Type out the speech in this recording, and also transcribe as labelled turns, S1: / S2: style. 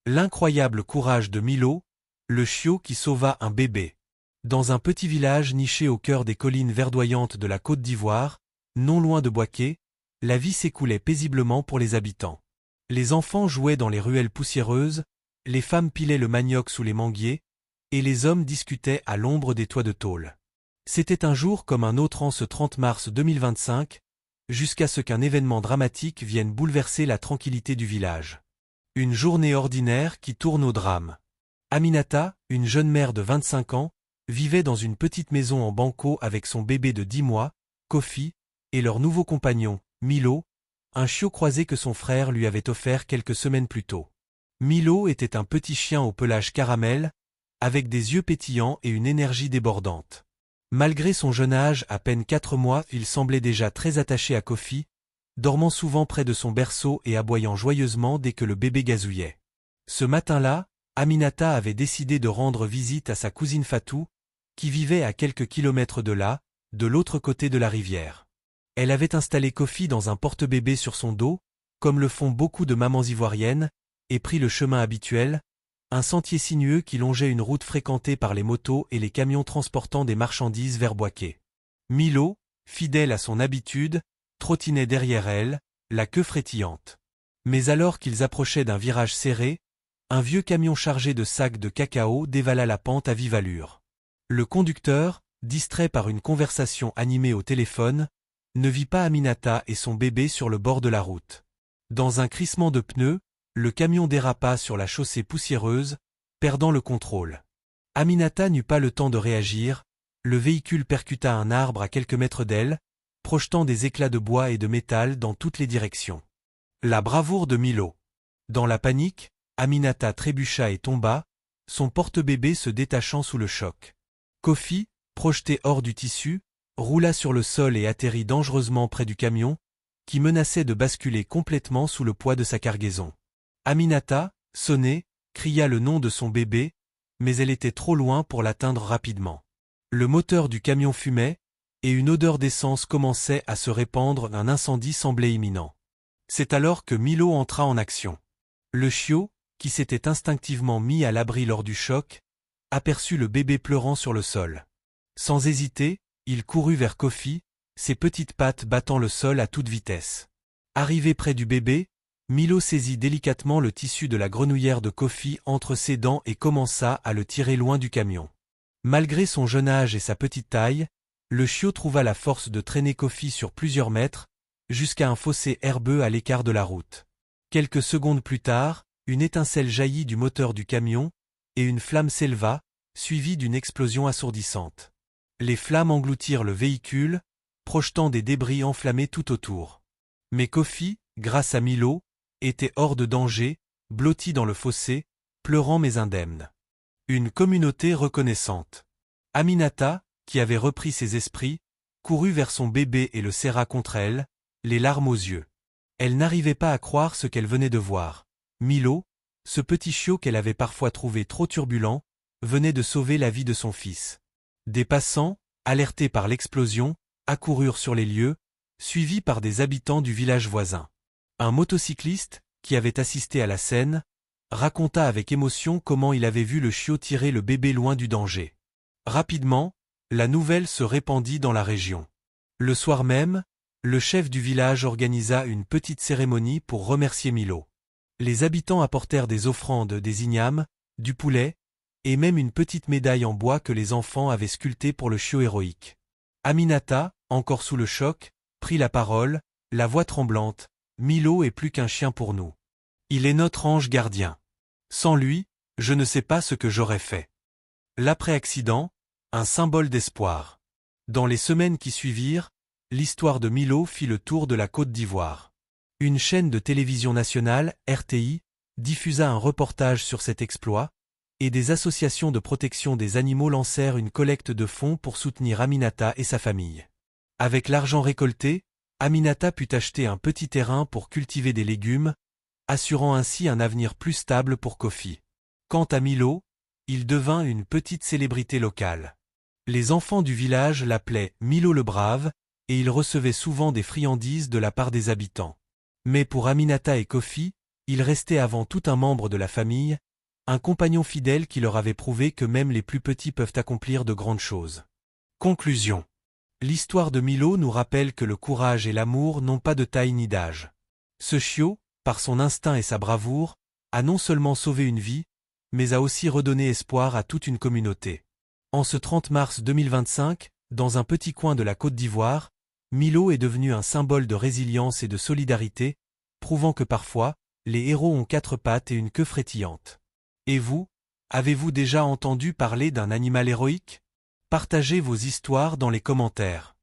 S1: L'incroyable courage de Milo, le chiot qui sauva un bébé. Dans un petit village niché au cœur des collines verdoyantes de la Côte d'Ivoire, non loin de Bouaké, la vie s'écoulait paisiblement pour les habitants. Les enfants jouaient dans les ruelles poussiéreuses, les femmes pilaient le manioc sous les manguiers, et les hommes discutaient à l'ombre des toits de tôle. C'était un jour comme un autre en ce 30 mars 2025, jusqu'à ce qu'un événement dramatique vienne bouleverser la tranquillité du village. Une journée ordinaire qui tourne au drame. Aminata, une jeune mère de 25 ans, vivait dans une petite maison en banco avec son bébé de 10 mois, Kofi, et leur nouveau compagnon, Milo, un chiot croisé que son frère lui avait offert quelques semaines plus tôt. Milo était un petit chien au pelage caramel, avec des yeux pétillants et une énergie débordante. Malgré son jeune âge, à peine 4 mois, il semblait déjà très attaché à Kofi, dormant souvent près de son berceau et aboyant joyeusement dès que le bébé gazouillait. Ce matin-là, Aminata avait décidé de rendre visite à sa cousine Fatou, qui vivait à quelques kilomètres de là, de l'autre côté de la rivière. Elle avait installé Kofi dans un porte-bébé sur son dos, comme le font beaucoup de mamans ivoiriennes, et pris le chemin habituel, un sentier sinueux qui longeait une route fréquentée par les motos et les camions transportant des marchandises vers Bouaké. Milo, fidèle à son habitude, trottinait derrière elle, la queue frétillante. Mais alors qu'ils approchaient d'un virage serré, un vieux camion chargé de sacs de cacao dévala la pente à vive allure. Le conducteur, distrait par une conversation animée au téléphone, ne vit pas Aminata et son bébé sur le bord de la route. Dans un crissement de pneus, le camion dérapa sur la chaussée poussiéreuse, perdant le contrôle. Aminata n'eut pas le temps de réagir, le véhicule percuta un arbre à quelques mètres d'elle, projetant des éclats de bois et de métal dans toutes les directions. La bravoure de Milo. Dans la panique, Aminata trébucha et tomba, son porte-bébé se détachant sous le choc. Kofi, projeté hors du tissu, roula sur le sol et atterrit dangereusement près du camion, qui menaçait de basculer complètement sous le poids de sa cargaison. Aminata, sonnée, cria le nom de son bébé, mais elle était trop loin pour l'atteindre rapidement. Le moteur du camion fumait, et une odeur d'essence commençait à se répandre, un incendie semblait imminent. C'est alors que Milo entra en action. Le chiot, qui s'était instinctivement mis à l'abri lors du choc, aperçut le bébé pleurant sur le sol. Sans hésiter, il courut vers Kofi, ses petites pattes battant le sol à toute vitesse. Arrivé près du bébé, Milo saisit délicatement le tissu de la grenouillère de Kofi entre ses dents et commença à le tirer loin du camion. Malgré son jeune âge et sa petite taille, le chiot trouva la force de traîner Kofi sur plusieurs mètres, jusqu'à un fossé herbeux à l'écart de la route. Quelques secondes plus tard, une étincelle jaillit du moteur du camion, et une flamme s'éleva, suivie d'une explosion assourdissante. Les flammes engloutirent le véhicule, projetant des débris enflammés tout autour. Mais Kofi, grâce à Milo, était hors de danger, blotti dans le fossé, pleurant mais indemne. Une communauté reconnaissante. Aminata, qui avait repris ses esprits, courut vers son bébé et le serra contre elle, les larmes aux yeux. Elle n'arrivait pas à croire ce qu'elle venait de voir. Milo, ce petit chiot qu'elle avait parfois trouvé trop turbulent, venait de sauver la vie de son fils. Des passants, alertés par l'explosion, accoururent sur les lieux, suivis par des habitants du village voisin. Un motocycliste, qui avait assisté à la scène, raconta avec émotion comment il avait vu le chiot tirer le bébé loin du danger. Rapidement, la nouvelle se répandit dans la région. Le soir même, le chef du village organisa une petite cérémonie pour remercier Milo. Les habitants apportèrent des offrandes, des ignames, du poulet, et même une petite médaille en bois que les enfants avaient sculptée pour le chiot héroïque. Aminata, encore sous le choc, prit la parole, la voix tremblante. Milo est plus qu'un chien pour nous. Il est notre ange gardien. Sans lui, je ne sais pas ce que j'aurais fait. L'après-accident, un symbole d'espoir. Dans les semaines qui suivirent, l'histoire de Milo fit le tour de la Côte d'Ivoire. Une chaîne de télévision nationale, RTI, diffusa un reportage sur cet exploit, et des associations de protection des animaux lancèrent une collecte de fonds pour soutenir Aminata et sa famille. Avec l'argent récolté, Aminata put acheter un petit terrain pour cultiver des légumes, assurant ainsi un avenir plus stable pour Kofi. Quant à Milo, il devint une petite célébrité locale. Les enfants du village l'appelaient Milo le Brave, et il recevait souvent des friandises de la part des habitants. Mais pour Aminata et Kofi, Il restait avant tout un membre de la famille, un compagnon fidèle qui leur avait prouvé que même les plus petits peuvent accomplir de grandes choses. Conclusion. L'histoire de Milo nous rappelle que le courage et l'amour n'ont pas de taille ni d'âge. Ce chiot, par son instinct et sa bravoure, a non seulement sauvé une vie, mais a aussi redonné espoir à toute une communauté. En ce 30 mars 2025, dans un petit coin de la Côte d'Ivoire, Milo est devenu un symbole de résilience et de solidarité, prouvant que parfois, les héros ont 4 pattes et une queue frétillante. Et vous, avez-vous déjà entendu parler d'un animal héroïque? Partagez vos histoires dans les commentaires.